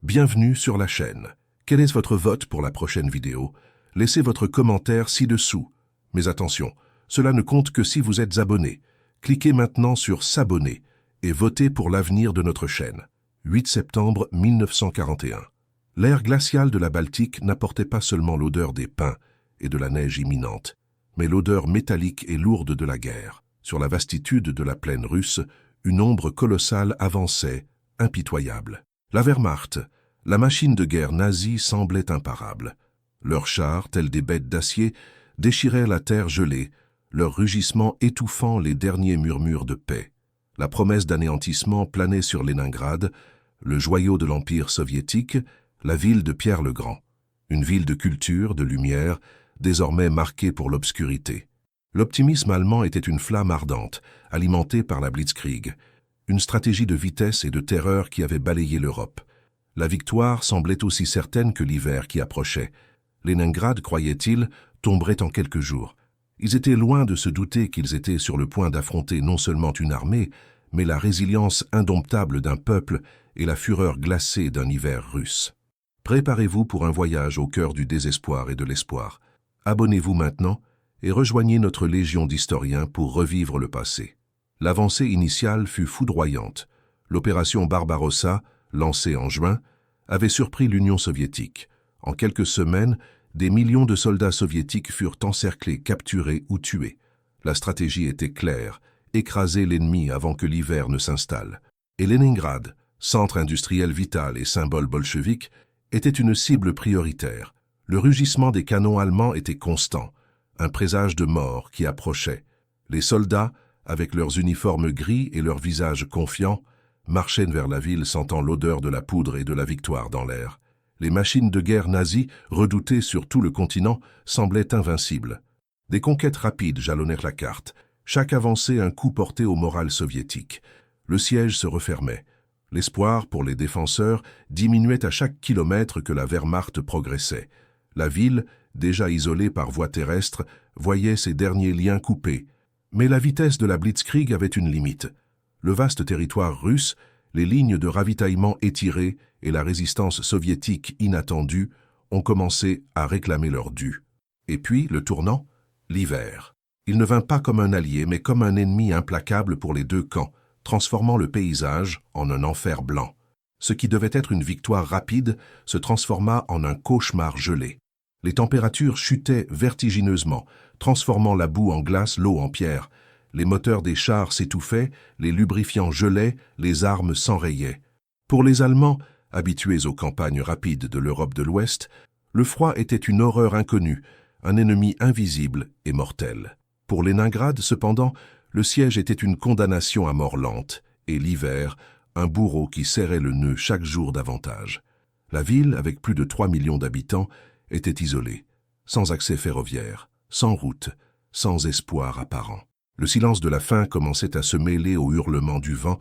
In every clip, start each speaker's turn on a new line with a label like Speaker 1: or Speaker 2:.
Speaker 1: Bienvenue sur la chaîne. Quel est votre vote pour la prochaine vidéo? Laissez votre commentaire ci-dessous. Mais attention, cela ne compte que si vous êtes abonné. Cliquez maintenant sur s'abonner et votez pour l'avenir de notre chaîne. 8 septembre 1941. L'ère glaciale de la Baltique n'apportait pas seulement l'odeur des pins et de la neige imminente, mais l'odeur métallique et lourde de la guerre. Sur la vastitude de la plaine russe, une ombre colossale avançait, impitoyable. La Wehrmacht, la machine de guerre nazie, semblait imparable. Leurs chars, tels des bêtes d'acier, déchiraient la terre gelée, leur rugissement étouffant les derniers murmures de paix. La promesse d'anéantissement planait sur Léningrad, le joyau de l'Empire soviétique, la ville de Pierre le Grand. Une ville de culture, de lumière, désormais marquée pour l'obscurité. L'optimisme allemand était une flamme ardente, alimentée par la Blitzkrieg, une stratégie de vitesse et de terreur qui avait balayé l'Europe. La victoire semblait aussi certaine que l'hiver qui approchait. Léningrad, croyait-il, tomberait en quelques jours. Ils étaient loin de se douter qu'ils étaient sur le point d'affronter non seulement une armée, mais la résilience indomptable d'un peuple et la fureur glacée d'un hiver russe. Préparez-vous pour un voyage au cœur du désespoir et de l'espoir. Abonnez-vous maintenant et rejoignez notre légion d'historiens pour revivre le passé. L'avancée initiale fut foudroyante. L'opération Barbarossa, lancée en juin, avait surpris l'Union soviétique. En quelques semaines, des millions de soldats soviétiques furent encerclés, capturés ou tués. La stratégie était claire, écraser l'ennemi avant que l'hiver ne s'installe. Et Léningrad, centre industriel vital et symbole bolchevique, était une cible prioritaire. Le rugissement des canons allemands était constant, un présage de mort qui approchait. Les soldats, avec leurs uniformes gris et leurs visages confiants, marchaient vers la ville sentant l'odeur de la poudre et de la victoire dans l'air. Les machines de guerre nazies, redoutées sur tout le continent, semblaient invincibles. Des conquêtes rapides jalonnèrent la carte, chaque avancée un coup porté au moral soviétique. Le siège se refermait. L'espoir pour les défenseurs diminuait à chaque kilomètre que la Wehrmacht progressait. La ville, déjà isolée par voie terrestre, voyait ses derniers liens coupés. Mais la vitesse de la Blitzkrieg avait une limite. Le vaste territoire russe, les lignes de ravitaillement étirées et la résistance soviétique inattendue ont commencé à réclamer leur dû. Et puis, le tournant, l'hiver. Il ne vint pas comme un allié, mais comme un ennemi implacable pour les deux camps, transformant le paysage en un enfer blanc. Ce qui devait être une victoire rapide se transforma en un cauchemar gelé. Les températures chutaient vertigineusement, transformant la boue en glace, l'eau en pierre. Les moteurs des chars s'étouffaient, les lubrifiants gelaient, les armes s'enrayaient. Pour les Allemands, habitués aux campagnes rapides de l'Europe de l'Ouest, le froid était une horreur inconnue, un ennemi invisible et mortel. Pour Léningrad, cependant, le siège était une condamnation à mort lente, et l'hiver, un bourreau qui serrait le nœud chaque jour davantage. La ville, avec plus de 3 millions d'habitants, était isolée, sans accès ferroviaire, sans route, sans espoir apparent. Le silence de la faim commençait à se mêler au hurlement du vent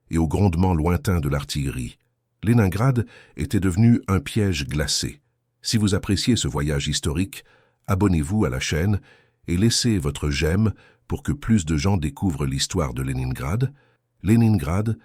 Speaker 1: et au grondement lointain de l'artillerie. Léningrad était devenu un piège glacé. Si vous appréciez ce voyage historique, abonnez-vous à la chaîne et laissez votre j'aime pour que plus de gens découvrent l'histoire de Léningrad. Léningrad,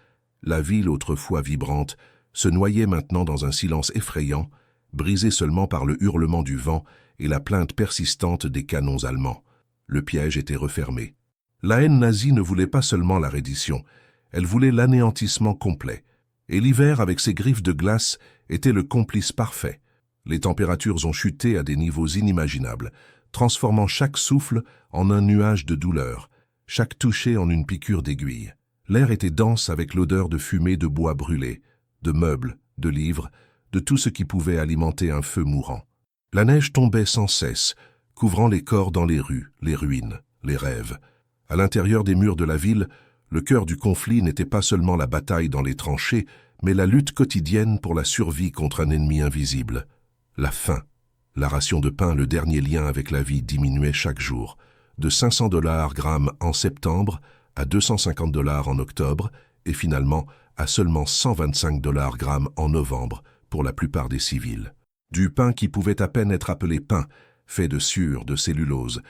Speaker 1: la ville autrefois vibrante, se noyait maintenant dans un silence effrayant, brisé seulement par le hurlement du vent et la plainte persistante des canons allemands. Le piège était refermé. La haine nazie ne voulait pas seulement la reddition, elle voulait l'anéantissement complet. Et l'hiver, avec ses griffes de glace, était le complice parfait. Les températures ont chuté à des niveaux inimaginables, transformant chaque souffle en un nuage de douleur, chaque toucher en une piqûre d'aiguille. L'air était dense avec l'odeur de fumée de bois brûlé, de meubles, de livres, de tout ce qui pouvait alimenter un feu mourant. La neige tombait sans cesse, couvrant les corps dans les rues, les ruines, les rêves. À l'intérieur des murs de la ville, le cœur du conflit n'était pas seulement la bataille dans les tranchées, mais la lutte quotidienne pour la survie contre un ennemi invisible. La faim. La ration de pain, le dernier lien avec la vie, diminuait chaque jour, de 500 $ gramme en septembre à 250 $ en octobre, et finalement à seulement 125 $ gramme en novembre pour la plupart des civils. Du pain qui pouvait à peine être appelé pain, fait de sueur, de cellulose,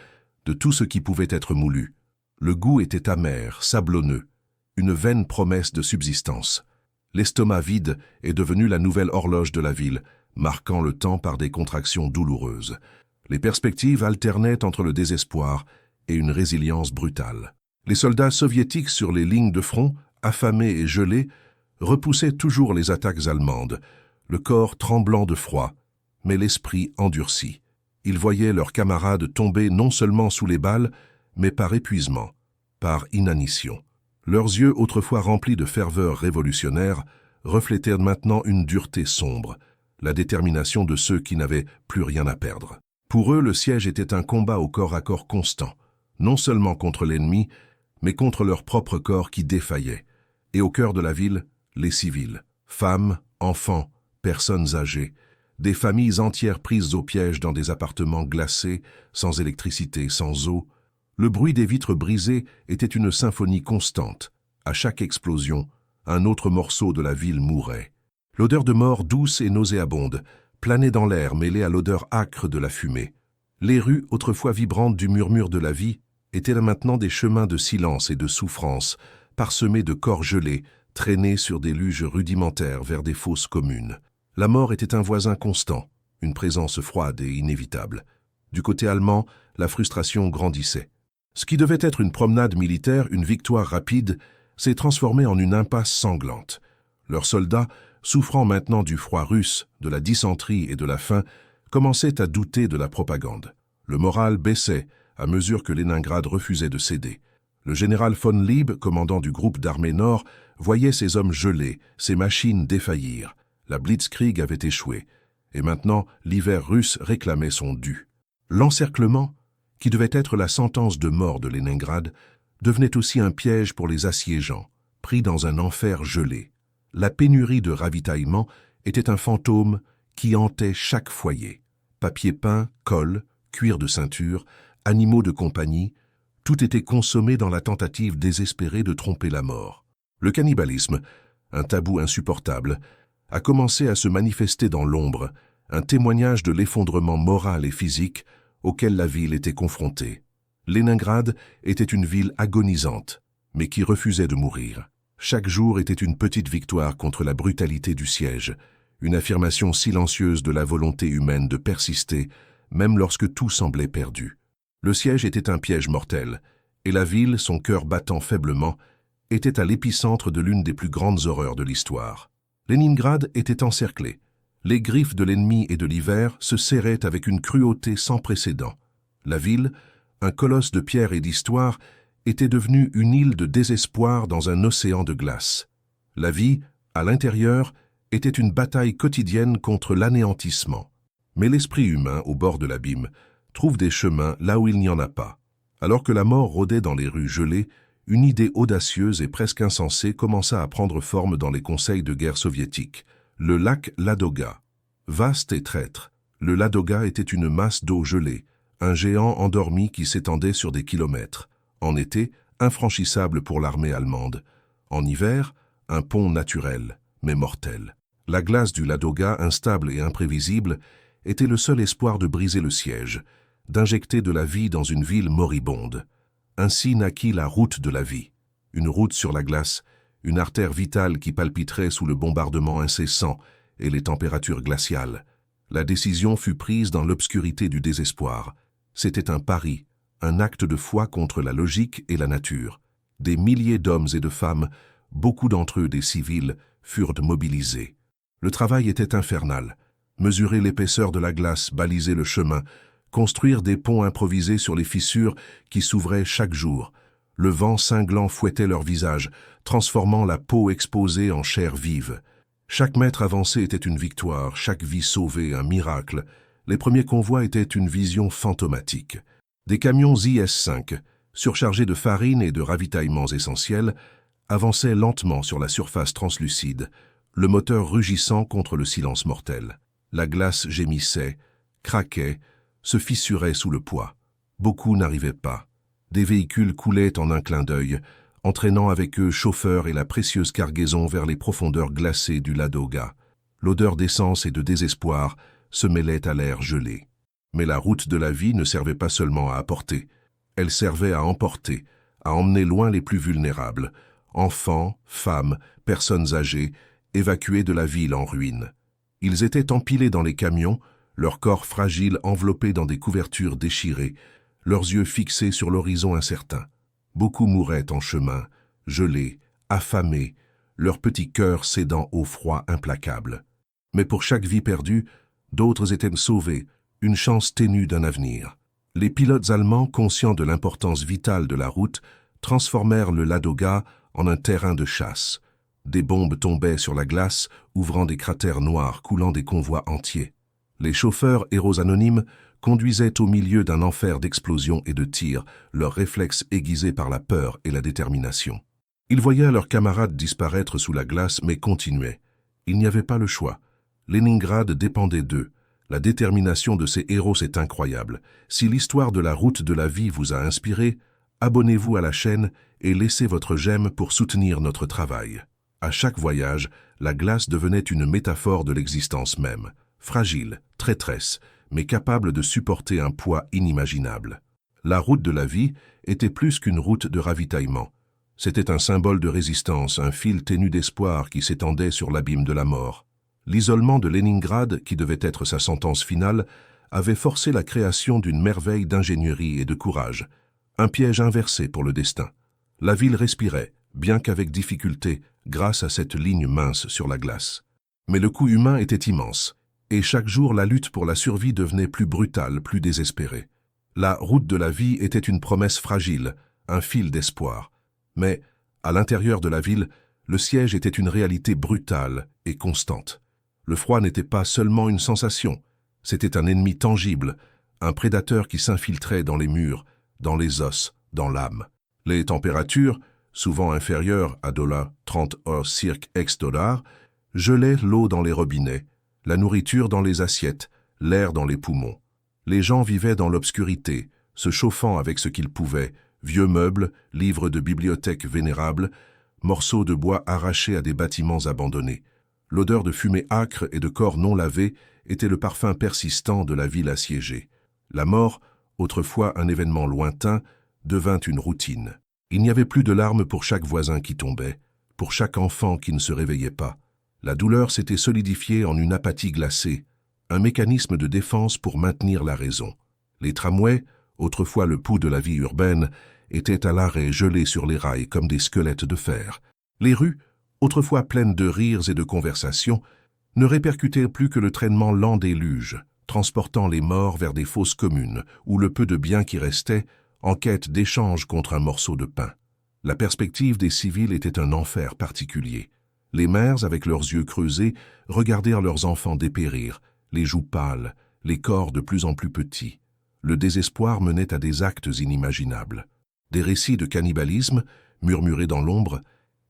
Speaker 1: de tout ce qui pouvait être moulu. Le goût était amer, sablonneux, une vaine promesse de subsistance. L'estomac vide est devenu la nouvelle horloge de la ville, marquant le temps par des contractions douloureuses. Les perspectives alternaient entre le désespoir et une résilience brutale. Les soldats soviétiques sur les lignes de front, affamés et gelés, repoussaient toujours les attaques allemandes, le corps tremblant de froid, mais l'esprit endurci. Ils voyaient leurs camarades tomber non seulement sous les balles, mais par épuisement, par inanition. Leurs yeux, autrefois remplis de ferveur révolutionnaire, reflétaient maintenant une dureté sombre, la détermination de ceux qui n'avaient plus rien à perdre. Pour eux, le siège était un combat au corps à corps constant, non seulement contre l'ennemi, mais contre leur propre corps qui défaillait. Et au cœur de la ville, les civils, femmes, enfants, personnes âgées, des familles entières prises au piège dans des appartements glacés, sans électricité, sans eau. Le bruit des vitres brisées était une symphonie constante. À chaque explosion, un autre morceau de la ville mourait. L'odeur de mort douce et nauséabonde planait dans l'air mêlée à l'odeur âcre de la fumée. Les rues, autrefois vibrantes du murmure de la vie, étaient là maintenant des chemins de silence et de souffrance, parsemés de corps gelés, traînés sur des luges rudimentaires vers des fosses communes. La mort était un voisin constant, une présence froide et inévitable. Du côté allemand, la frustration grandissait. Ce qui devait être une promenade militaire, une victoire rapide, s'est transformé en une impasse sanglante. Leurs soldats, souffrant maintenant du froid russe, de la dysenterie et de la faim, commençaient à douter de la propagande. Le moral baissait à mesure que Léningrad refusait de céder. Le général von Lieb, commandant du groupe d'armée nord, voyait ses hommes gelés, ses machines défaillir. La Blitzkrieg avait échoué, et maintenant l'hiver russe réclamait son dû. L'encerclement, qui devait être la sentence de mort de Léningrad, devenait aussi un piège pour les assiégeants, pris dans un enfer gelé. La pénurie de ravitaillement était un fantôme qui hantait chaque foyer. Papier peint, colle, cuir de ceinture, animaux de compagnie, tout était consommé dans la tentative désespérée de tromper la mort. Le cannibalisme, un tabou insupportable, a commencé à se manifester dans l'ombre, un témoignage de l'effondrement moral et physique auquel la ville était confrontée. Léningrad était une ville agonisante, mais qui refusait de mourir. Chaque jour était une petite victoire contre la brutalité du siège, une affirmation silencieuse de la volonté humaine de persister, même lorsque tout semblait perdu. Le siège était un piège mortel, et la ville, son cœur battant faiblement, était à l'épicentre de l'une des plus grandes horreurs de l'histoire. Léningrad était encerclé. Les griffes de l'ennemi et de l'hiver se serraient avec une cruauté sans précédent. La ville, un colosse de pierre et d'histoire, était devenue une île de désespoir dans un océan de glace. La vie, à l'intérieur, était une bataille quotidienne contre l'anéantissement. Mais l'esprit humain, au bord de l'abîme, trouve des chemins là où il n'y en a pas. Alors que la mort rôdait dans les rues gelées, une idée audacieuse et presque insensée commença à prendre forme dans les conseils de guerre soviétiques. Le lac Ladoga. Vaste et traître, le Ladoga était une masse d'eau gelée, un géant endormi qui s'étendait sur des kilomètres. En été, infranchissable pour l'armée allemande. En hiver, un pont naturel, mais mortel. La glace du Ladoga, instable et imprévisible, était le seul espoir de briser le siège, d'injecter de la vie dans une ville moribonde. Ainsi naquit la route de la vie. Une route sur la glace, une artère vitale qui palpiterait sous le bombardement incessant et les températures glaciales. La décision fut prise dans l'obscurité du désespoir. C'était un pari, un acte de foi contre la logique et la nature. Des milliers d'hommes et de femmes, beaucoup d'entre eux des civils, furent mobilisés. Le travail était infernal. Mesurer l'épaisseur de la glace, baliser le chemin, construire des ponts improvisés sur les fissures qui s'ouvraient chaque jour. Le vent cinglant fouettait leurs visages, transformant la peau exposée en chair vive. Chaque mètre avancé était une victoire, chaque vie sauvée un miracle. Les premiers convois étaient une vision fantomatique. Des camions IS-5, surchargés de farine et de ravitaillements essentiels, avançaient lentement sur la surface translucide, le moteur rugissant contre le silence mortel. La glace gémissait, craquait, se fissurait sous le poids. Beaucoup n'arrivaient pas. Des véhicules coulaient en un clin d'œil, entraînant avec eux chauffeurs et la précieuse cargaison vers les profondeurs glacées du Ladoga. L'odeur d'essence et de désespoir se mêlait à l'air gelé. Mais la route de la vie ne servait pas seulement à apporter, elle servait à emporter, à emmener loin les plus vulnérables, enfants, femmes, personnes âgées, évacués de la ville en ruine. Ils étaient empilés dans les camions, leurs corps fragiles enveloppés dans des couvertures déchirées, leurs yeux fixés sur l'horizon incertain. Beaucoup mouraient en chemin, gelés, affamés, leurs petits cœurs cédant au froid implacable. Mais pour chaque vie perdue, d'autres étaient sauvés, une chance ténue d'un avenir. Les pilotes allemands, conscients de l'importance vitale de la route, transformèrent le Ladoga en un terrain de chasse. Des bombes tombaient sur la glace, ouvrant des cratères noirs coulant des convois entiers. Les chauffeurs, héros anonymes, conduisaient au milieu d'un enfer d'explosions et de tirs, leurs réflexes aiguisés par la peur et la détermination. Ils voyaient leurs camarades disparaître sous la glace, mais continuaient. Il n'y avait pas le choix. Leningrad dépendait d'eux. La détermination de ces héros est incroyable. Si l'histoire de la route de la vie vous a inspiré, abonnez-vous à la chaîne et laissez votre j'aime pour soutenir notre travail. À chaque voyage, la glace devenait une métaphore de l'existence même. Fragile, traîtresse, mais capable de supporter un poids inimaginable. La route de la vie était plus qu'une route de ravitaillement. C'était un symbole de résistance, un fil ténu d'espoir qui s'étendait sur l'abîme de la mort. L'isolement de Leningrad, qui devait être sa sentence finale, avait forcé la création d'une merveille d'ingénierie et de courage, un piège inversé pour le destin. La ville respirait, bien qu'avec difficulté, grâce à cette ligne mince sur la glace. Mais le coût humain était immense, et chaque jour la lutte pour la survie devenait plus brutale, plus désespérée. La route de la vie était une promesse fragile, un fil d'espoir. Mais, à l'intérieur de la ville, le siège était une réalité brutale et constante. Le froid n'était pas seulement une sensation, c'était un ennemi tangible, un prédateur qui s'infiltrait dans les murs, dans les os, dans l'âme. Les températures, souvent inférieures à $30 gelaient l'eau dans les robinets, la nourriture dans les assiettes, l'air dans les poumons. Les gens vivaient dans l'obscurité, se chauffant avec ce qu'ils pouvaient, vieux meubles, livres de bibliothèques vénérables, morceaux de bois arrachés à des bâtiments abandonnés. L'odeur de fumée âcre et de corps non lavés était le parfum persistant de la ville assiégée. La mort, autrefois un événement lointain, devint une routine. Il n'y avait plus de larmes pour chaque voisin qui tombait, pour chaque enfant qui ne se réveillait pas. La douleur s'était solidifiée en une apathie glacée, un mécanisme de défense pour maintenir la raison. Les tramways, autrefois le pouls de la vie urbaine, étaient à l'arrêt gelés sur les rails comme des squelettes de fer. Les rues, autrefois pleines de rires et de conversations, ne répercutaient plus que le traînement lent des luges, transportant les morts vers des fosses communes, où le peu de biens qui restaient, en quête d'échange contre un morceau de pain. La perspective des civils était un enfer particulier. Les mères, avec leurs yeux creusés, regardèrent leurs enfants dépérir, les joues pâles, les corps de plus en plus petits. Le désespoir menait à des actes inimaginables. Des récits de cannibalisme, murmurés dans l'ombre,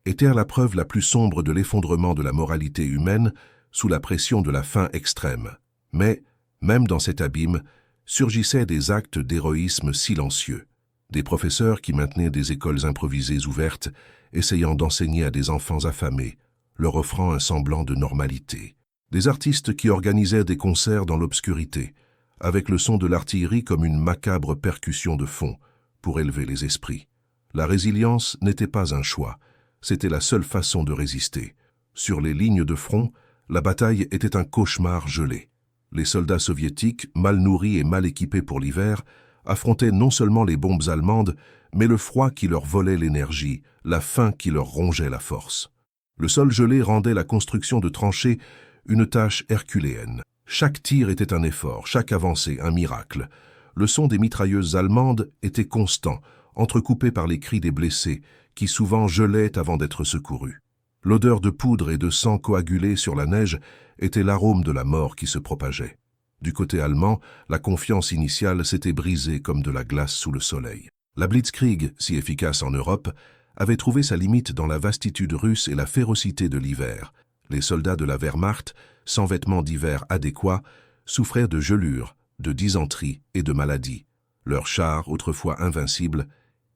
Speaker 1: étaient la preuve la plus sombre de l'effondrement de la moralité humaine sous la pression de la faim extrême. Mais, même dans cet abîme, surgissaient des actes d'héroïsme silencieux. Des professeurs qui maintenaient des écoles improvisées ouvertes, essayant d'enseigner à des enfants affamés, leur offrant un semblant de normalité. Des artistes qui organisaient des concerts dans l'obscurité, avec le son de l'artillerie comme une macabre percussion de fond, pour élever les esprits. La résilience n'était pas un choix, c'était la seule façon de résister. Sur les lignes de front, la bataille était un cauchemar gelé. Les soldats soviétiques, mal nourris et mal équipés pour l'hiver, affrontaient non seulement les bombes allemandes, mais le froid qui leur volait l'énergie, la faim qui leur rongeait la force. Le sol gelé rendait la construction de tranchées une tâche herculéenne. Chaque tir était un effort, chaque avancée un miracle. Le son des mitrailleuses allemandes était constant, entrecoupé par les cris des blessés, qui souvent gelaient avant d'être secourus. L'odeur de poudre et de sang coagulé sur la neige était l'arôme de la mort qui se propageait. Du côté allemand, la confiance initiale s'était brisée comme de la glace sous le soleil. La Blitzkrieg, si efficace en Europe, avait trouvé sa limite dans la vastitude russe et la férocité de l'hiver. Les soldats de la Wehrmacht, sans vêtements d'hiver adéquats, souffraient de gelures, de dysenterie et de maladies. Leurs chars, autrefois invincibles,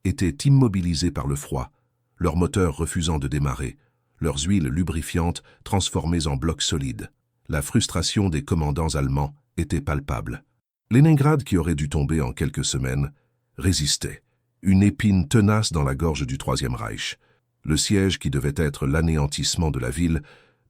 Speaker 1: étaient immobilisés par le froid, leurs moteurs refusant de démarrer, leurs huiles lubrifiantes transformées en blocs solides. La frustration des commandants allemands était palpable. Leningrad, qui aurait dû tomber en quelques semaines, résistait, une épine tenace dans la gorge du Troisième Reich. Le siège, qui devait être l'anéantissement de la ville,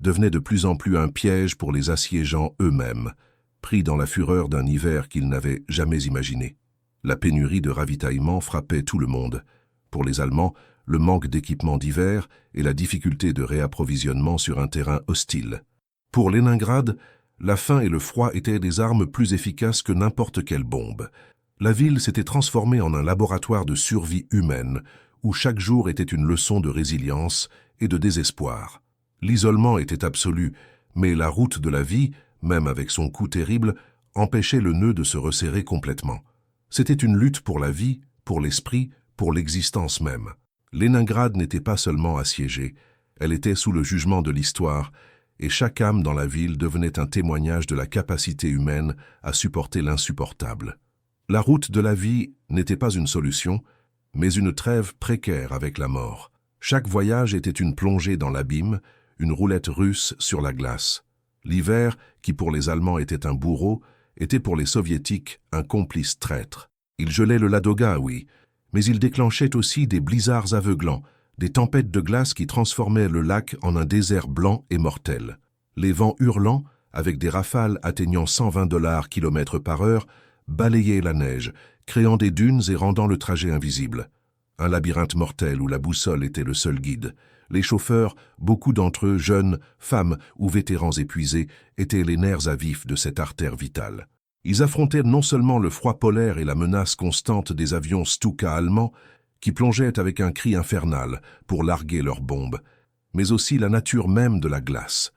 Speaker 1: devenait de plus en plus un piège pour les assiégeants eux-mêmes, pris dans la fureur d'un hiver qu'ils n'avaient jamais imaginé. La pénurie de ravitaillement frappait tout le monde. Pour les Allemands, le manque d'équipements d'hiver et la difficulté de réapprovisionnement sur un terrain hostile. Pour Léningrad, la faim et le froid étaient des armes plus efficaces que n'importe quelle bombe. La ville s'était transformée en un laboratoire de survie humaine, où chaque jour était une leçon de résilience et de désespoir. L'isolement était absolu, mais la route de la vie, même avec son coût terrible, empêchait le nœud de se resserrer complètement. C'était une lutte pour la vie, pour l'esprit, pour l'existence même. Léningrad n'était pas seulement assiégée, elle était sous le jugement de l'histoire, et chaque âme dans la ville devenait un témoignage de la capacité humaine à supporter l'insupportable. La route de la vie n'était pas une solution, mais une trêve précaire avec la mort. Chaque voyage était une plongée dans l'abîme, une roulette russe sur la glace. L'hiver, qui pour les Allemands était un bourreau, était pour les Soviétiques un complice traître. Il gelait le Ladoga, oui, mais il déclenchait aussi des blizzards aveuglants, des tempêtes de glace qui transformaient le lac en un désert blanc et mortel. Les vents hurlants, avec des rafales atteignant 120 km/h, balayaient la neige, créant des dunes et rendant le trajet invisible. Un labyrinthe mortel où la boussole était le seul guide. Les chauffeurs, beaucoup d'entre eux jeunes, femmes ou vétérans épuisés, étaient les nerfs à vif de cette artère vitale. Ils affrontaient non seulement le froid polaire et la menace constante des avions Stuka allemands, qui plongeaient avec un cri infernal pour larguer leurs bombes, mais aussi la nature même de la glace.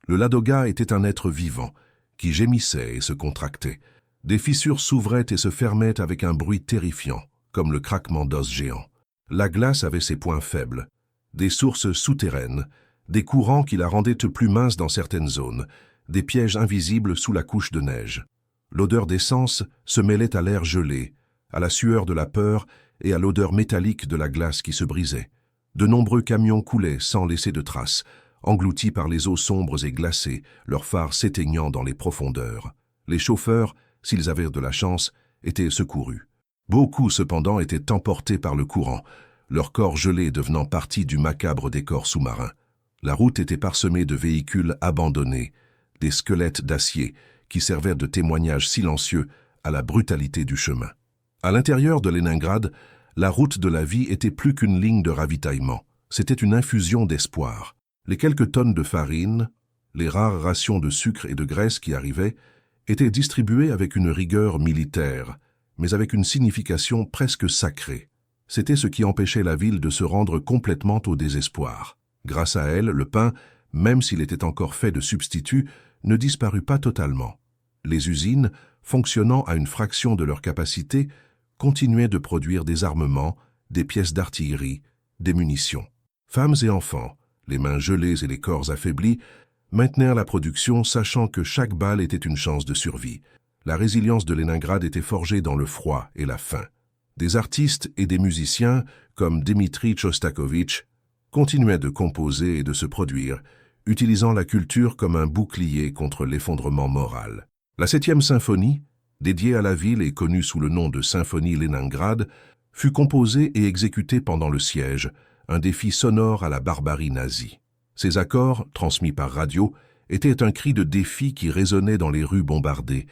Speaker 1: Le Ladoga était un être vivant, qui gémissait et se contractait. Des fissures s'ouvraient et se fermaient avec un bruit terrifiant, comme le craquement d'os géants. La glace avait ses points faibles, des sources souterraines, des courants qui la rendaient plus mince dans certaines zones, des pièges invisibles sous la couche de neige. L'odeur d'essence se mêlait à l'air gelé, à la sueur de la peur et à l'odeur métallique de la glace qui se brisait. De nombreux camions coulaient sans laisser de traces, engloutis par les eaux sombres et glacées, leurs phares s'éteignant dans les profondeurs. Les chauffeurs, s'ils avaient de la chance, étaient secourus. Beaucoup, cependant, étaient emportés par le courant, leur corps gelé devenant partie du macabre décor sous-marin. La route était parsemée de véhicules abandonnés, des squelettes d'acier qui servaient de témoignages silencieux à la brutalité du chemin. À l'intérieur de Léningrad, la route de la vie était plus qu'une ligne de ravitaillement. C'était une infusion d'espoir. Les quelques tonnes de farine, les rares rations de sucre et de graisse qui arrivaient, étaient distribuées avec une rigueur militaire, mais avec une signification presque sacrée. C'était ce qui empêchait la ville de se rendre complètement au désespoir. Grâce à elle, le pain, même s'il était encore fait de substituts, ne disparut pas totalement. Les usines, fonctionnant à une fraction de leur capacité, continuaient de produire des armements, des pièces d'artillerie, des munitions. Femmes et enfants, les mains gelées et les corps affaiblis, maintenirent la production sachant que chaque balle était une chance de survie. La résilience de Léningrad était forgée dans le froid et la faim. Des artistes et des musiciens, comme Dmitri Shostakovich, continuaient de composer et de se produire, utilisant la culture comme un bouclier contre l'effondrement moral. La 7e symphonie, dédiée à la ville et connue sous le nom de Symphonie Léningrad, fut composée et exécutée pendant le siège, un défi sonore à la barbarie nazie. Ces accords, transmis par radio, étaient un cri de défi qui résonnait dans les rues bombardées,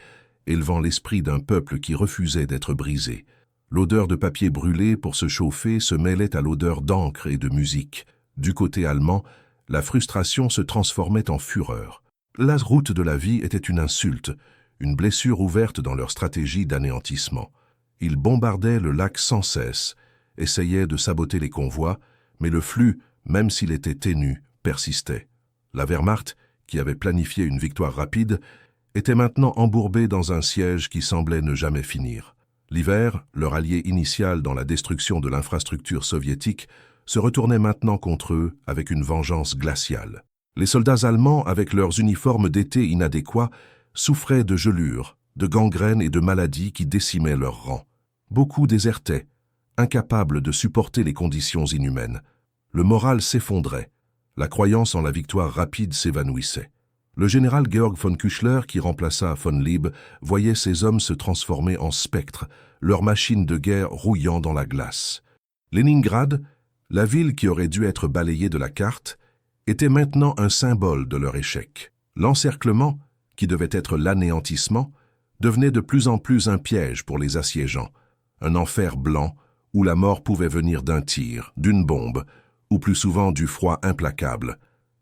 Speaker 1: élevant l'esprit d'un peuple qui refusait d'être brisé. L'odeur de papier brûlé pour se chauffer se mêlait à l'odeur d'encre et de musique. Du côté allemand, la frustration se transformait en fureur. La route de la vie était une insulte, une blessure ouverte dans leur stratégie d'anéantissement. Ils bombardaient le lac sans cesse, essayaient de saboter les convois, mais le flux, même s'il était ténu, persistait. La Wehrmacht, qui avait planifié une victoire rapide, était maintenant embourbée dans un siège qui semblait ne jamais finir. L'hiver, leur allié initial dans la destruction de l'infrastructure soviétique, se retournait maintenant contre eux avec une vengeance glaciale. Les soldats allemands, avec leurs uniformes d'été inadéquats, souffraient de gelures, de gangrènes et de maladies qui décimaient leurs rangs. Beaucoup désertaient, incapables de supporter les conditions inhumaines. Le moral s'effondrait. La croyance en la victoire rapide s'évanouissait. Le général Georg von Küchler, qui remplaça von Lieb, voyait ces hommes se transformer en spectres, leurs machines de guerre rouillant dans la glace. Léningrad, la ville qui aurait dû être balayée de la carte, était maintenant un symbole de leur échec. L'encerclement, qui devait être l'anéantissement, devenait de plus en plus un piège pour les assiégeants, un enfer blanc où la mort pouvait venir d'un tir, d'une bombe, ou plus souvent du froid implacable.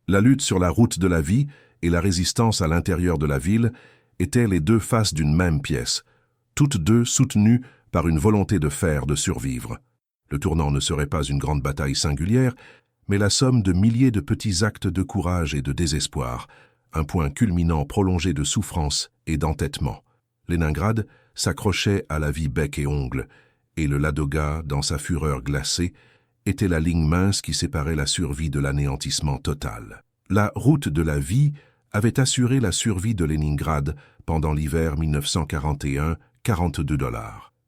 Speaker 1: La lutte sur la route de la vie et la résistance à l'intérieur de la ville étaient les deux faces d'une même pièce, toutes deux soutenues par une volonté de faire, de survivre. Le tournant ne serait pas une grande bataille singulière, mais la somme de milliers de petits actes de courage et de désespoir, un point culminant prolongé de souffrance et d'entêtement. Léningrad s'accrochait à la vie bec et ongle, et le Ladoga, dans sa fureur glacée, était la ligne mince qui séparait la survie de l'anéantissement total. La route de la vie avait assuré la survie de Léningrad pendant l'hiver 1941-42 $,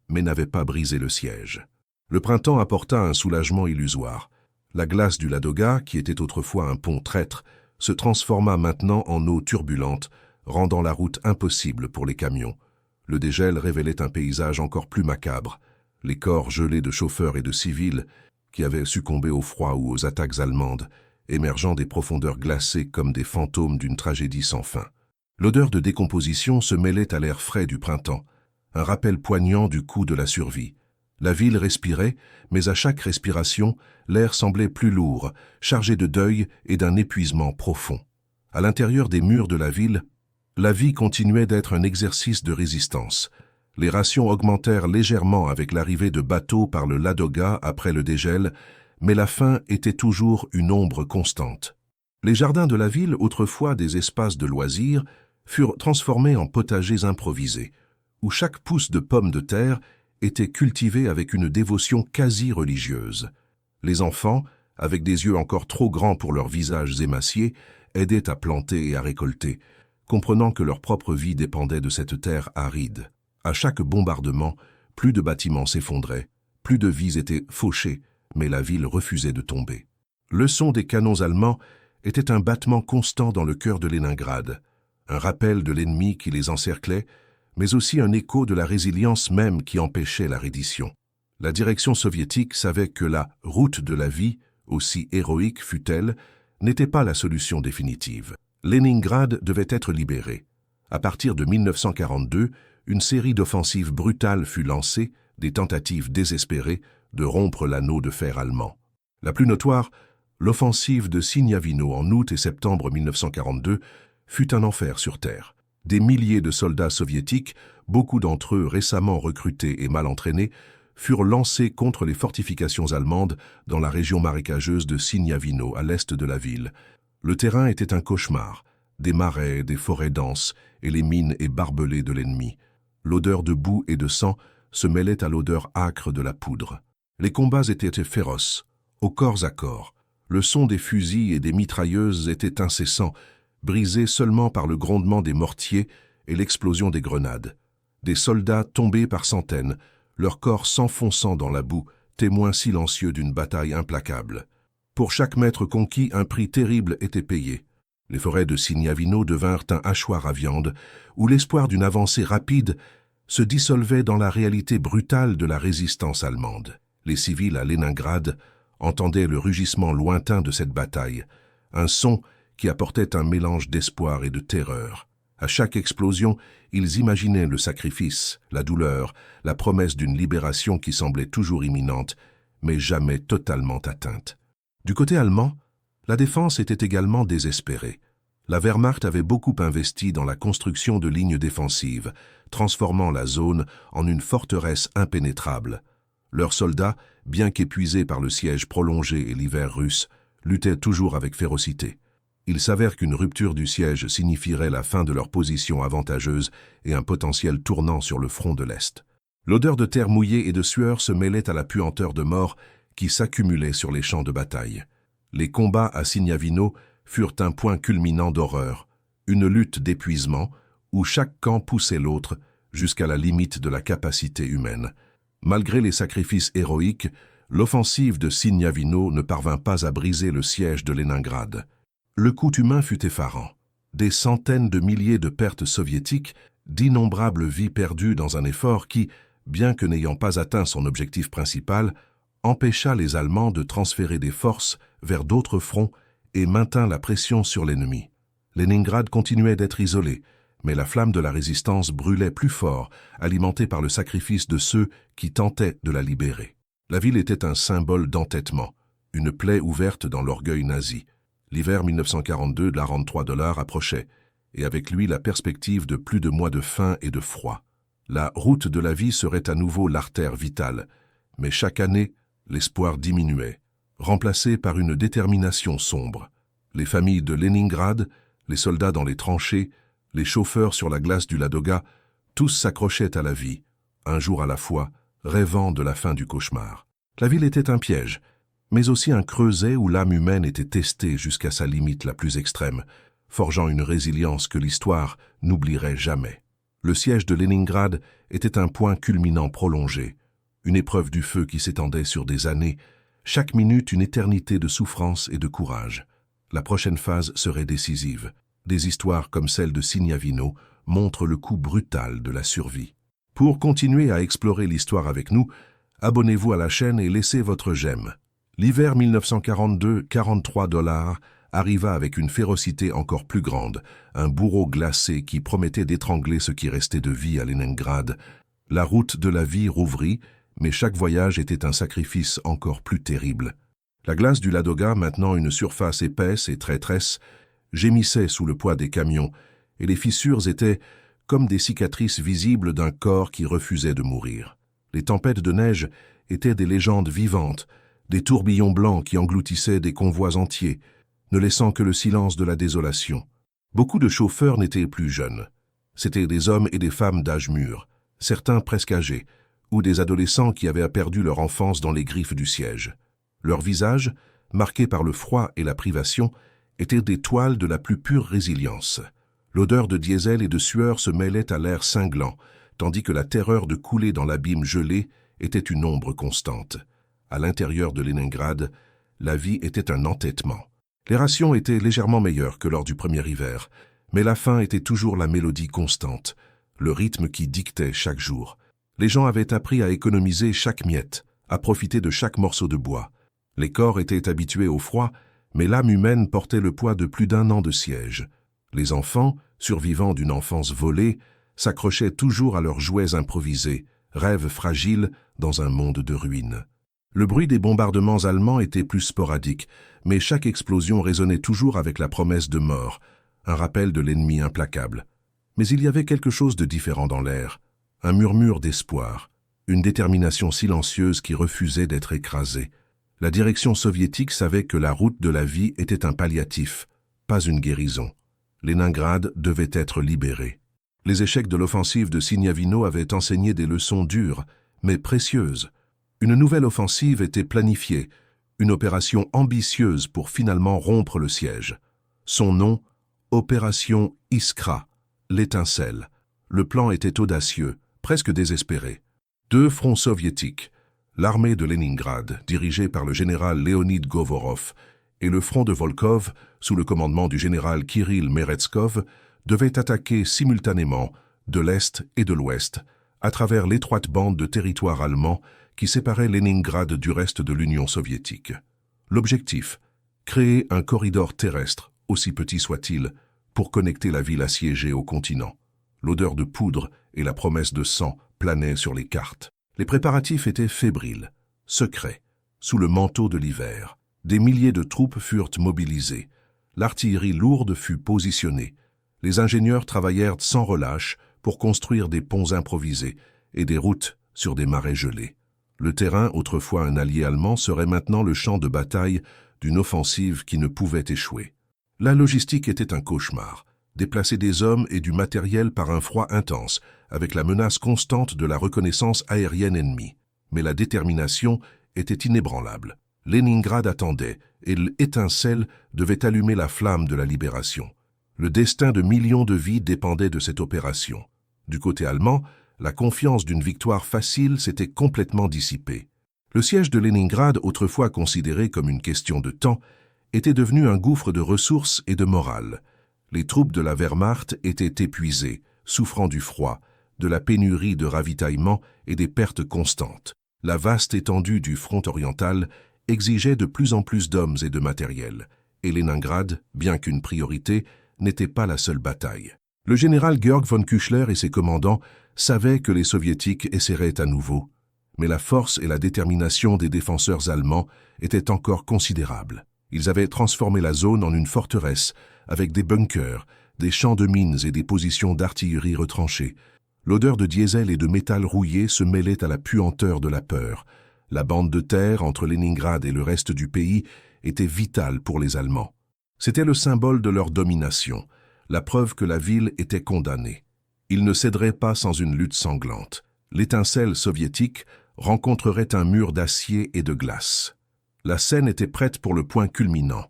Speaker 1: mais n'avait pas brisé le siège. Le printemps apporta un soulagement illusoire. La glace du Ladoga, qui était autrefois un pont traître, se transforma maintenant en eau turbulente, rendant la route impossible pour les camions. Le dégel révélait un paysage encore plus macabre. Les corps gelés de chauffeurs et de civils qui avaient succombé au froid ou aux attaques allemandes, émergeant des profondeurs glacées comme des fantômes d'une tragédie sans fin. L'odeur de décomposition se mêlait à l'air frais du printemps, un rappel poignant du coût de la survie. La ville respirait, mais à chaque respiration, l'air semblait plus lourd, chargé de deuil et d'un épuisement profond. À l'intérieur des murs de la vie continuait d'être un exercice de résistance. Les rations augmentèrent légèrement avec l'arrivée de bateaux par le Ladoga après le dégel, mais la faim était toujours une ombre constante. Les jardins de la ville, autrefois des espaces de loisirs, furent transformés en potagers improvisés, où chaque pouce de pommes de terre était cultivé avec une dévotion quasi religieuse. Les enfants, avec des yeux encore trop grands pour leurs visages émaciés, aidaient à planter et à récolter, comprenant que leur propre vie dépendait de cette terre aride. À chaque bombardement, plus de bâtiments s'effondraient, plus de vies étaient fauchées, mais la ville refusait de tomber. Le son des canons allemands était un battement constant dans le cœur de Léningrad, un rappel de l'ennemi qui les encerclait, mais aussi un écho de la résilience même qui empêchait la reddition. La direction soviétique savait que la route de la vie, aussi héroïque fût-elle, n'était pas la solution définitive. Léningrad devait être libéré. À partir de 1942, une série d'offensives brutales fut lancée, des tentatives désespérées de rompre l'anneau de fer allemand. La plus notoire, l'offensive de Signavino en août et septembre 1942, fut un enfer sur terre. Des milliers de soldats soviétiques, beaucoup d'entre eux récemment recrutés et mal entraînés, furent lancés contre les fortifications allemandes dans la région marécageuse de Signavino, à l'est de la ville. Le terrain était un cauchemar, des marais, des forêts denses et les mines et barbelés de l'ennemi. L'odeur de boue et de sang se mêlait à l'odeur âcre de la poudre. Les combats étaient féroces, au corps à corps. Le son des fusils et des mitrailleuses était incessant, brisé seulement par le grondement des mortiers et l'explosion des grenades. Des soldats tombés par centaines, leurs corps s'enfonçant dans la boue, témoins silencieux d'une bataille implacable. Pour chaque mètre conquis, un prix terrible était payé. Les forêts de Signavino devinrent un hachoir à viande, où l'espoir d'une avancée rapide se dissolvait dans la réalité brutale de la résistance allemande. Les civils à Léningrad entendaient le rugissement lointain de cette bataille, un son qui apportait un mélange d'espoir et de terreur. À chaque explosion, ils imaginaient le sacrifice, la douleur, la promesse d'une libération qui semblait toujours imminente, mais jamais totalement atteinte. Du côté allemand, la défense était également désespérée. La Wehrmacht avait beaucoup investi dans la construction de lignes défensives, transformant la zone en une forteresse impénétrable. Leurs soldats, bien qu'épuisés par le siège prolongé et l'hiver russe, luttaient toujours avec férocité. Il s'avère qu'une rupture du siège signifierait la fin de leur position avantageuse et un potentiel tournant sur le front de l'Est. L'odeur de terre mouillée et de sueur se mêlait à la puanteur de mort qui s'accumulait sur les champs de bataille. Les combats à Signavino furent un point culminant d'horreur, une lutte d'épuisement où chaque camp poussait l'autre jusqu'à la limite de la capacité humaine. Malgré les sacrifices héroïques, l'offensive de Signavino ne parvint pas à briser le siège de Léningrad. Le coût humain fut effarant. Des centaines de milliers de pertes soviétiques, d'innombrables vies perdues dans un effort qui, bien que n'ayant pas atteint son objectif principal, empêcha les Allemands de transférer des forces vers d'autres fronts et maintint la pression sur l'ennemi. Leningrad continuait d'être isolé, mais la flamme de la résistance brûlait plus fort, alimentée par le sacrifice de ceux qui tentaient de la libérer. La ville était un symbole d'entêtement, une plaie ouverte dans l'orgueil nazi. L'hiver 1942-43 approchait, et avec lui la perspective de plus de mois de faim et de froid. La route de la vie serait à nouveau l'artère vitale, mais chaque année, l'espoir diminuait, remplacé par une détermination sombre. Les familles de Leningrad, les soldats dans les tranchées, les chauffeurs sur la glace du Ladoga, tous s'accrochaient à la vie, un jour à la fois, rêvant de la fin du cauchemar. La ville était un piège, mais aussi un creuset où l'âme humaine était testée jusqu'à sa limite la plus extrême, forgeant une résilience que l'histoire n'oublierait jamais. Le siège de Leningrad était un point culminant prolongé, une épreuve du feu qui s'étendait sur des années, chaque minute une éternité de souffrance et de courage. La prochaine phase serait décisive. Des histoires comme celle de Signavino montrent le coût brutal de la survie. Pour continuer à explorer l'histoire avec nous, abonnez-vous à la chaîne et laissez votre j'aime. L'hiver 1942-43 arriva avec une férocité encore plus grande, un bourreau glacé qui promettait d'étrangler ce qui restait de vie à Leningrad. La route de la vie rouvrit, mais chaque voyage était un sacrifice encore plus terrible. La glace du Ladoga, maintenant une surface épaisse et traîtresse, gémissait sous le poids des camions, et les fissures étaient comme des cicatrices visibles d'un corps qui refusait de mourir. Les tempêtes de neige étaient des légendes vivantes, des tourbillons blancs qui engloutissaient des convois entiers, ne laissant que le silence de la désolation. Beaucoup de chauffeurs n'étaient plus jeunes. C'étaient des hommes et des femmes d'âge mûr, certains presque âgés, ou des adolescents qui avaient perdu leur enfance dans les griffes du siège. Leurs visages, marqués par le froid et la privation, étaient des toiles de la plus pure résilience. L'odeur de diesel et de sueur se mêlait à l'air cinglant, tandis que la terreur de couler dans l'abîme gelé était une ombre constante. À l'intérieur de Leningrad, la vie était un entêtement. Les rations étaient légèrement meilleures que lors du premier hiver, mais la faim était toujours la mélodie constante, le rythme qui dictait chaque jour. Les gens avaient appris à économiser chaque miette, à profiter de chaque morceau de bois. Les corps étaient habitués au froid, mais l'âme humaine portait le poids de plus d'1 an de siège. Les enfants, survivants d'une enfance volée, s'accrochaient toujours à leurs jouets improvisés, rêves fragiles dans un monde de ruines. Le bruit des bombardements allemands était plus sporadique, mais chaque explosion résonnait toujours avec la promesse de mort, un rappel de l'ennemi implacable. Mais il y avait quelque chose de différent dans l'air, un murmure d'espoir, une détermination silencieuse qui refusait d'être écrasée. La direction soviétique savait que la route de la vie était un palliatif, pas une guérison. Leningrad devait être libéré. Les échecs de l'offensive de Signavino avaient enseigné des leçons dures, mais précieuses. Une nouvelle offensive était planifiée, une opération ambitieuse pour finalement rompre le siège. Son nom, Opération Iskra, l'étincelle. Le plan était audacieux, presque désespéré. 2 fronts soviétiques, l'armée de Leningrad, dirigée par le général Leonid Govorov, et le front de Volkov, sous le commandement du général Kirill Meretskov, devaient attaquer simultanément, de l'Est et de l'Ouest, à travers l'étroite bande de territoire allemand qui séparait Leningrad du reste de l'Union soviétique. L'objectif, créer un corridor terrestre, aussi petit soit-il, pour connecter la ville assiégée au continent. L'odeur de poudre et la promesse de sang planaient sur les cartes. Les préparatifs étaient fébriles, secrets, sous le manteau de l'hiver. Des milliers de troupes furent mobilisées. L'artillerie lourde fut positionnée. Les ingénieurs travaillèrent sans relâche pour construire des ponts improvisés et des routes sur des marais gelés. Le terrain, autrefois un allié allemand, serait maintenant le champ de bataille d'une offensive qui ne pouvait échouer. La logistique était un cauchemar. Déplacer des hommes et du matériel par un froid intense, avec la menace constante de la reconnaissance aérienne ennemie. Mais la détermination était inébranlable. Leningrad attendait, et l'étincelle devait allumer la flamme de la libération. Le destin de millions de vies dépendait de cette opération. Du côté allemand, la confiance d'une victoire facile s'était complètement dissipée. Le siège de Leningrad, autrefois considéré comme une question de temps, était devenu un gouffre de ressources et de morale. Les troupes de la Wehrmacht étaient épuisées, souffrant du froid, de la pénurie de ravitaillement et des pertes constantes. La vaste étendue du front oriental exigeait de plus en plus d'hommes et de matériel, Et Léningrad, bien qu'une priorité, n'était pas la seule bataille. Le général Georg von Küchler et ses commandants savaient que les Soviétiques essaieraient à nouveau, mais la force et la détermination des défenseurs allemands étaient encore considérables. Ils avaient transformé la zone en une forteresse, avec des bunkers, des champs de mines et des positions d'artillerie retranchées. L'odeur de diesel et de métal rouillé se mêlait à la puanteur de la peur. La bande de terre entre Léningrad et le reste du pays était vitale pour les Allemands. C'était le symbole de leur domination, la preuve que la ville était condamnée. Ils ne céderaient pas sans une lutte sanglante. L'étincelle soviétique rencontrerait un mur d'acier et de glace. La scène était prête pour le point culminant,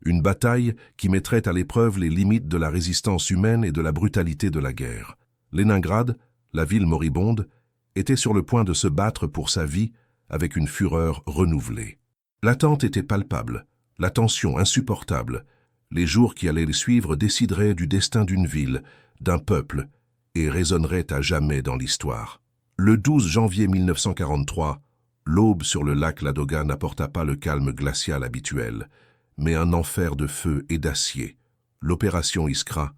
Speaker 1: une bataille qui mettrait à l'épreuve les limites de la résistance humaine et de la brutalité de la guerre. Léningrad, la ville moribonde, était sur le point de se battre pour sa vie avec une fureur renouvelée. L'attente était palpable, la tension insupportable. Les jours qui allaient les suivre décideraient du destin d'une ville, d'un peuple, et résonneraient à jamais dans l'histoire. Le 12 janvier 1943, l'aube sur le lac Ladoga n'apporta pas le calme glacial habituel, mais un enfer de feu et d'acier. L'opération Iskra,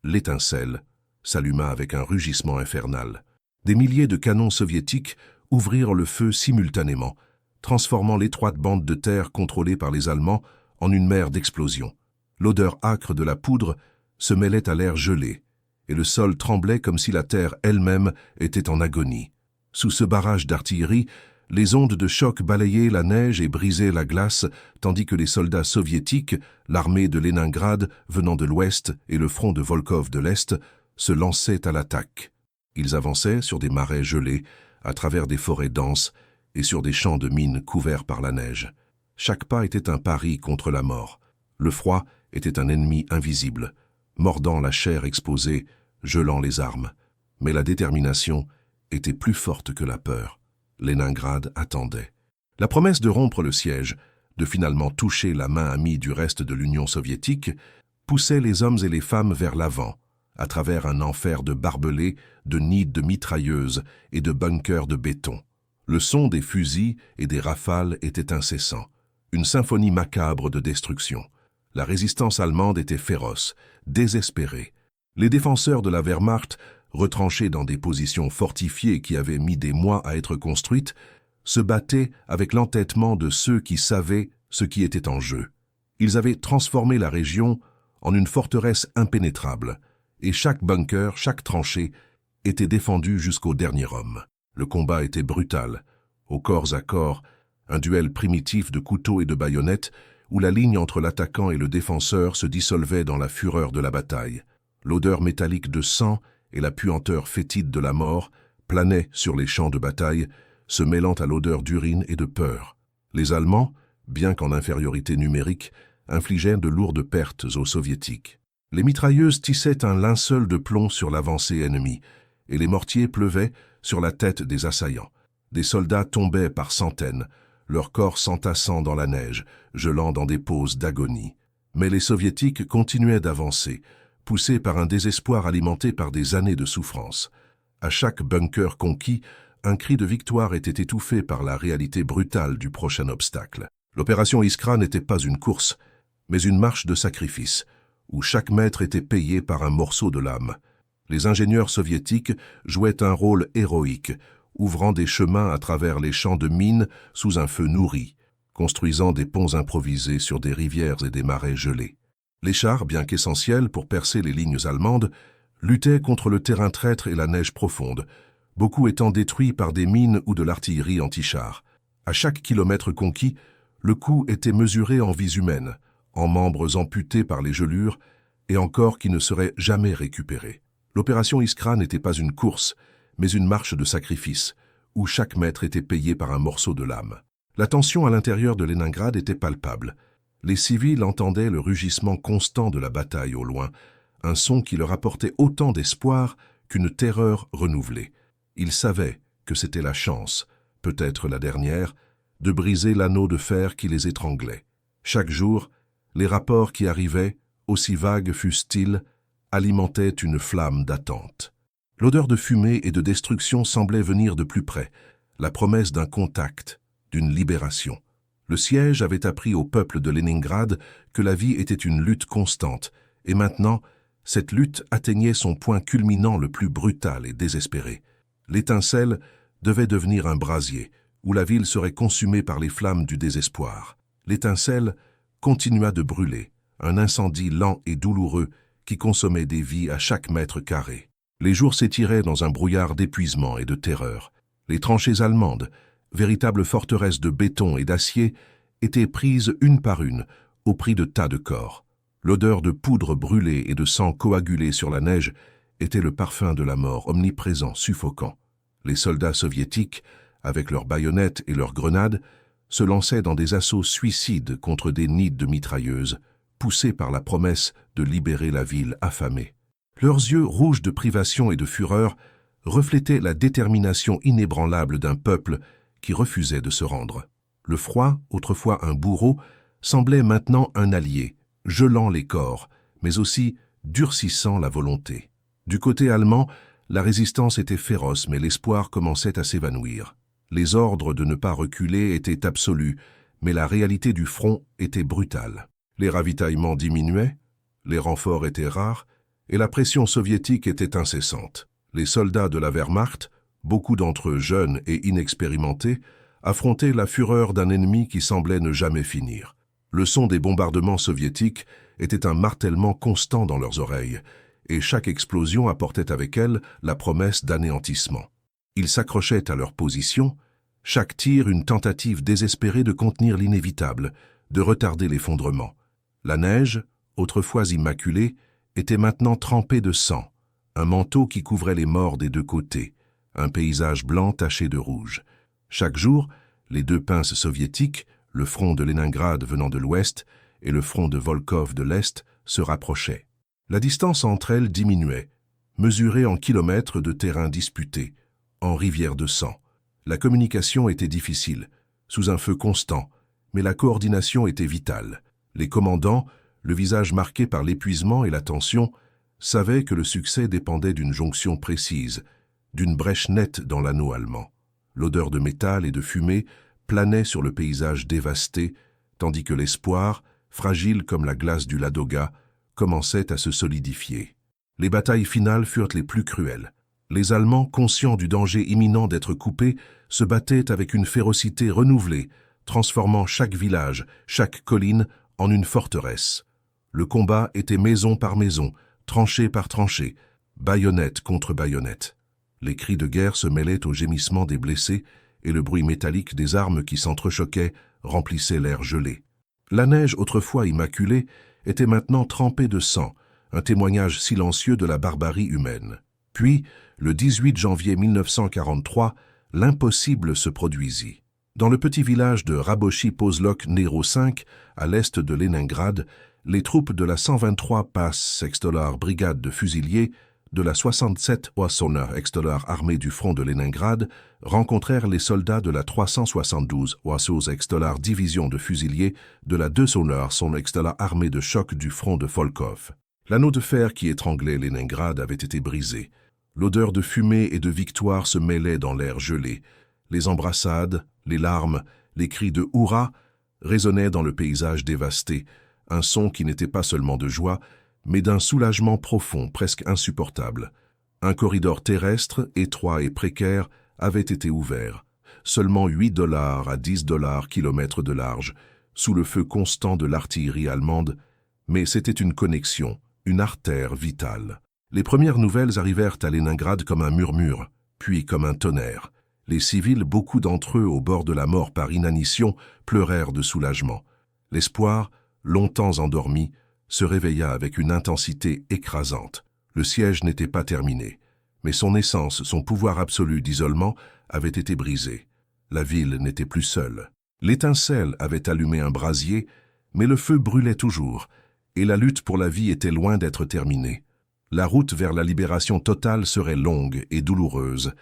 Speaker 1: l'étincelle, s'alluma avec un rugissement infernal. Des milliers de canons soviétiques ouvrirent le feu simultanément, transformant l'étroite bande de terre contrôlée par les Allemands en une mer d'explosions. L'odeur âcre de la poudre se mêlait à l'air gelé, et le sol tremblait comme si la terre elle-même était en agonie. Sous ce barrage d'artillerie, les ondes de choc balayaient la neige et brisaient la glace, tandis que les soldats soviétiques, l'armée de Léningrad venant de l'ouest et le front de Volkhov de l'est, se lançaient à l'attaque. Ils avançaient sur des marais gelés, à travers des forêts denses et sur des champs de mines couverts par la neige. Chaque pas était un pari contre la mort. Le froid était un ennemi invisible, mordant la chair exposée, gelant les armes. Mais la détermination était plus forte que la peur. Léningrad attendait. La promesse de rompre le siège, de finalement toucher la main amie du reste de l'Union soviétique, poussait les hommes et les femmes vers l'avant, à travers un enfer de barbelés, de nids de mitrailleuses et de bunkers de béton. Le son des fusils et des rafales était incessant, une symphonie macabre de destruction. La résistance allemande était féroce, désespérée. Les défenseurs de la Wehrmacht, retranchés dans des positions fortifiées qui avaient mis des mois à être construites, se battaient avec l'entêtement de ceux qui savaient ce qui était en jeu. Ils avaient transformé la région en une forteresse impénétrable, et chaque bunker, chaque tranchée, était défendu jusqu'au dernier homme. Le combat était brutal, au corps à corps, un duel primitif de couteaux et de baïonnettes, où la ligne entre l'attaquant et le défenseur se dissolvait dans la fureur de la bataille. L'odeur métallique de sang et la puanteur fétide de la mort planaient sur les champs de bataille, se mêlant à l'odeur d'urine et de peur. Les Allemands, bien qu'en infériorité numérique, infligeaient de lourdes pertes aux Soviétiques. Les mitrailleuses tissaient un linceul de plomb sur l'avancée ennemie, et les mortiers pleuvaient sur la tête des assaillants. Des soldats tombaient par centaines, leurs corps s'entassant dans la neige, gelant dans des poses d'agonie. Mais les Soviétiques continuaient d'avancer, poussés par un désespoir alimenté par des années de souffrance. À chaque bunker conquis, un cri de victoire était étouffé par la réalité brutale du prochain obstacle. L'opération Iskra n'était pas une course, mais une marche de sacrifice, où chaque mètre était payé par un morceau de l'âme. Les ingénieurs soviétiques jouaient un rôle héroïque, ouvrant des chemins à travers les champs de mines sous un feu nourri, construisant des ponts improvisés sur des rivières et des marais gelés. Les chars, bien qu'essentiels pour percer les lignes allemandes, luttaient contre le terrain traître et la neige profonde, beaucoup étant détruits par des mines ou de l'artillerie anti-chars. À chaque kilomètre conquis, le coût était mesuré en vies humaines, en membres amputés par les gelures et en corps qui ne seraient jamais récupérés. L'opération Iskra n'était pas une course, mais une marche de sacrifice, où chaque mètre était payé par un morceau de l'âme. La tension à l'intérieur de Léningrad était palpable. Les civils entendaient le rugissement constant de la bataille au loin, un son qui leur apportait autant d'espoir qu'une terreur renouvelée. Ils savaient que c'était la chance, peut-être la dernière, de briser l'anneau de fer qui les étranglait. Chaque jour, les rapports qui arrivaient, aussi vagues fussent-ils, alimentaient une flamme d'attente. L'odeur de fumée et de destruction semblait venir de plus près, la promesse d'un contact, d'une libération. Le siège avait appris au peuple de Léningrad que la vie était une lutte constante, et maintenant, cette lutte atteignait son point culminant le plus brutal et désespéré. L'étincelle devait devenir un brasier, où la ville serait consumée par les flammes du désespoir. L'étincelle continua de brûler, un incendie lent et douloureux qui consommait des vies à chaque mètre carré. Les jours s'étiraient dans un brouillard d'épuisement et de terreur. Les tranchées allemandes, véritables forteresses de béton et d'acier, étaient prises une par une, au prix de tas de corps. L'odeur de poudre brûlée et de sang coagulé sur la neige était le parfum de la mort omniprésent, suffocant. Les soldats soviétiques, avec leurs baïonnettes et leurs grenades, se lançaient dans des assauts suicides contre des nids de mitrailleuses, poussés par la promesse de libérer la ville affamée. Leurs yeux rouges de privation et de fureur reflétaient la détermination inébranlable d'un peuple qui refusait de se rendre. Le froid, autrefois un bourreau, semblait maintenant un allié, gelant les corps, mais aussi durcissant la volonté. Du côté allemand, la résistance était féroce, mais l'espoir commençait à s'évanouir. Les ordres de ne pas reculer étaient absolus, mais la réalité du front était brutale. Les ravitaillements diminuaient, les renforts étaient rares, et la pression soviétique était incessante. Les soldats de la Wehrmacht, beaucoup d'entre eux jeunes et inexpérimentés, affrontaient la fureur d'un ennemi qui semblait ne jamais finir. Le son des bombardements soviétiques était un martèlement constant dans leurs oreilles, et chaque explosion apportait avec elle la promesse d'anéantissement. Ils s'accrochaient à leur position, chaque tir une tentative désespérée de contenir l'inévitable, de retarder l'effondrement. La neige, autrefois immaculée, était maintenant trempée de sang, un manteau qui couvrait les morts des deux côtés, un paysage blanc taché de rouge. Chaque jour, les deux pinces soviétiques, le front de Léningrad venant de l'ouest et le front de Volkhov de l'est, se rapprochaient. La distance entre elles diminuait, mesurée en kilomètres de terrain disputé, en rivières de sang. La communication était difficile, sous un feu constant, mais la coordination était vitale. Les commandants, le visage marqué par l'épuisement et la tension, savaient que le succès dépendait d'une jonction précise, d'une brèche nette dans l'anneau allemand. L'odeur de métal et de fumée planait sur le paysage dévasté, tandis que l'espoir, fragile comme la glace du Ladoga, commençait à se solidifier. Les batailles finales furent les plus cruelles. Les Allemands, conscients du danger imminent d'être coupés, se battaient avec une férocité renouvelée, transformant chaque village, chaque colline, en une forteresse. Le combat était maison par maison, tranchée par tranchée, baïonnette contre baïonnette. Les cris de guerre se mêlaient au gémissement des blessés et le bruit métallique des armes qui s'entrechoquaient remplissait l'air gelé. La neige, autrefois immaculée, était maintenant trempée de sang, un témoignage silencieux de la barbarie humaine. Puis, le 18 janvier 1943, l'impossible se produisit. Dans le petit village de Rabochi-Pozlok Nero 5, à l'est de Léningrad, les troupes de la 123 Pass Brigade de fusiliers, de la 67 Wassoner armée du front de Léningrad, rencontrèrent les soldats de la 372 Wassos division de fusiliers de la 200 armée de choc du front de Volkhov. L'anneau de fer qui étranglait Léningrad avait été brisé. L'odeur de fumée et de victoire se mêlait dans l'air gelé. Les embrassades, les larmes, les cris de « Hurrah » résonnaient dans le paysage dévasté, un son qui n'était pas seulement de joie, mais d'un soulagement profond, presque insupportable. Un corridor terrestre, étroit et précaire, avait été ouvert. Seulement $8 à $10 kilomètres de large, sous le feu constant de l'artillerie allemande, mais c'était une connexion, une artère vitale. Les premières nouvelles arrivèrent à Léningrad comme un murmure, puis comme un tonnerre. Les civils, beaucoup d'entre eux au bord de la mort par inanition, pleurèrent de soulagement. L'espoir, longtemps endormi, se réveilla avec une intensité écrasante. Le siège n'était pas terminé, mais son essence, son pouvoir absolu d'isolement avait été brisé. La ville n'était plus seule. L'étincelle avait allumé un brasier, mais le feu brûlait toujours, et la lutte pour la vie était loin d'être terminée. La route vers la libération totale serait longue et douloureuse,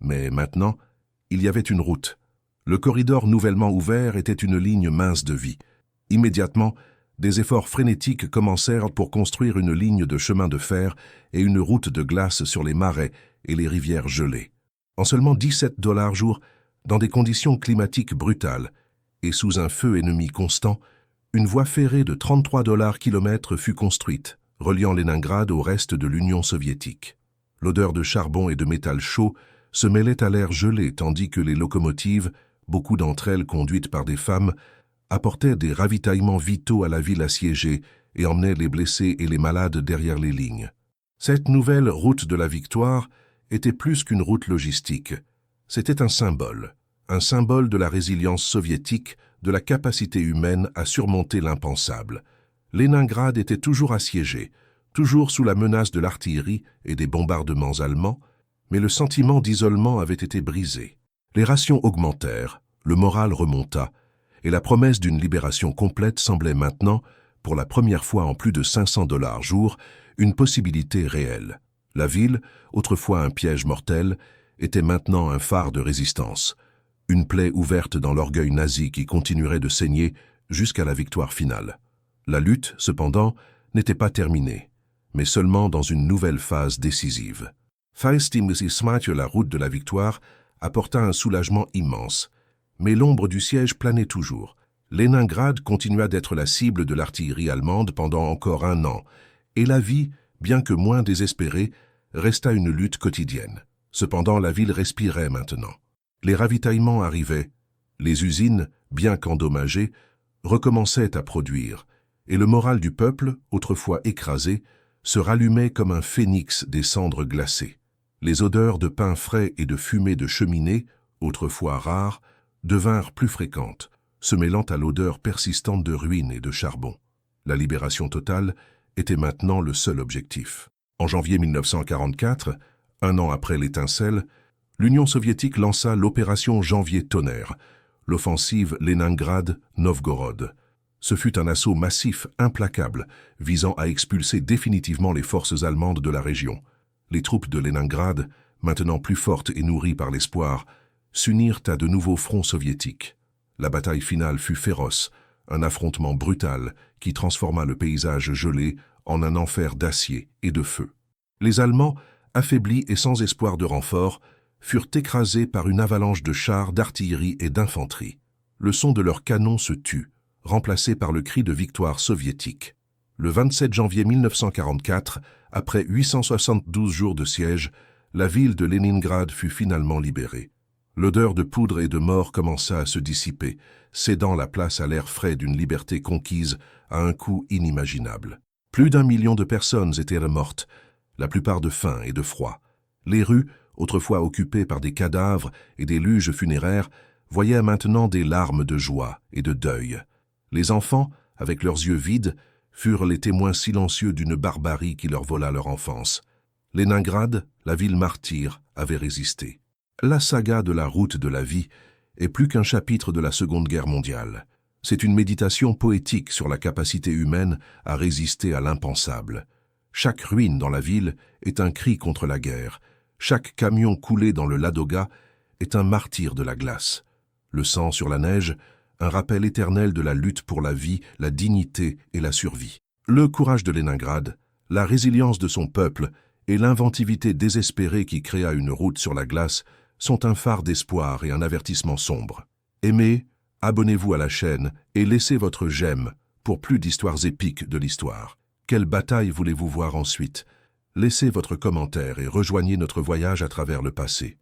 Speaker 1: mais maintenant, il y avait une route. Le corridor nouvellement ouvert était une ligne mince de vie. Immédiatement, des efforts frénétiques commencèrent pour construire une ligne de chemin de fer et une route de glace sur les marais et les rivières gelées. En seulement $17 jour, dans des conditions climatiques brutales, et sous un feu ennemi constant, une voie ferrée de 33 km fut construite, reliant Leningrad au reste de l'Union soviétique. L'odeur de charbon et de métal chaud se mêlait à l'air gelé tandis que les locomotives, beaucoup d'entre elles conduites par des femmes, apportaient des ravitaillements vitaux à la ville assiégée et emmenaient les blessés et les malades derrière les lignes. Cette nouvelle route de la victoire était plus qu'une route logistique. C'était un symbole de la résilience soviétique, de la capacité humaine à surmonter l'impensable. Leningrad était toujours assiégé, toujours sous la menace de l'artillerie et des bombardements allemands, mais le sentiment d'isolement avait été brisé. Les rations augmentèrent, le moral remonta, et la promesse d'une libération complète semblait maintenant, pour la première fois en plus de 500 $ jour, une possibilité réelle. La ville, autrefois un piège mortel, était maintenant un phare de résistance, une plaie ouverte dans l'orgueil nazi qui continuerait de saigner jusqu'à la victoire finale. La lutte, cependant, n'était pas terminée, mais seulement dans une nouvelle phase décisive. La route de la victoire apporta un soulagement immense, mais l'ombre du siège planait toujours. Leningrad continua d'être la cible de l'artillerie allemande pendant encore 1 an, et la vie, bien que moins désespérée, resta une lutte quotidienne. Cependant, la ville respirait maintenant. Les ravitaillements arrivaient, les usines, bien qu'endommagées, recommençaient à produire, et le moral du peuple, autrefois écrasé, se rallumait comme un phénix des cendres glacées. Les odeurs de pain frais et de fumée de cheminée, autrefois rares, devinrent plus fréquentes, se mêlant à l'odeur persistante de ruines et de charbon. La libération totale était maintenant le seul objectif. En janvier 1944, 1 an après l'étincelle, l'Union soviétique lança l'opération Janvier Tonnerre, l'offensive Leningrad-Novgorod. Ce fut un assaut massif, implacable, visant à expulser définitivement les forces allemandes de la région. Les troupes de Leningrad, maintenant plus fortes et nourries par l'espoir, s'unirent à de nouveaux fronts soviétiques. La bataille finale fut féroce, un affrontement brutal qui transforma le paysage gelé en un enfer d'acier et de feu. Les Allemands, affaiblis et sans espoir de renfort, furent écrasés par une avalanche de chars, d'artillerie et d'infanterie. Le son de leurs canons se tut, remplacé par le cri de victoire soviétique. Le 27 janvier 1944, après 872 jours de siège, la ville de Leningrad fut finalement libérée. L'odeur de poudre et de mort commença à se dissiper, cédant la place à l'air frais d'une liberté conquise à un coût inimaginable. Plus d'1 million de personnes étaient mortes, la plupart de faim et de froid. Les rues, autrefois occupées par des cadavres et des luges funéraires, voyaient maintenant des larmes de joie et de deuil. Les enfants, avec leurs yeux vides, furent les témoins silencieux d'une barbarie qui leur vola leur enfance. Leningrad, la ville martyre, avait résisté. La saga de la route de la vie est plus qu'un chapitre de la Seconde Guerre mondiale. C'est une méditation poétique sur la capacité humaine à résister à l'impensable. Chaque ruine dans la ville est un cri contre la guerre. Chaque camion coulé dans le Ladoga est un martyr de la glace. Le sang sur la neige, un rappel éternel de la lutte pour la vie, la dignité et la survie. Le courage de Leningrad, la résilience de son peuple et l'inventivité désespérée qui créa une route sur la glace sont un phare d'espoir et un avertissement sombre. Aimez, abonnez-vous à la chaîne et laissez votre j'aime pour plus d'histoires épiques de l'histoire. Quelle bataille voulez-vous voir ensuite? Laissez votre commentaire et rejoignez notre voyage à travers le passé.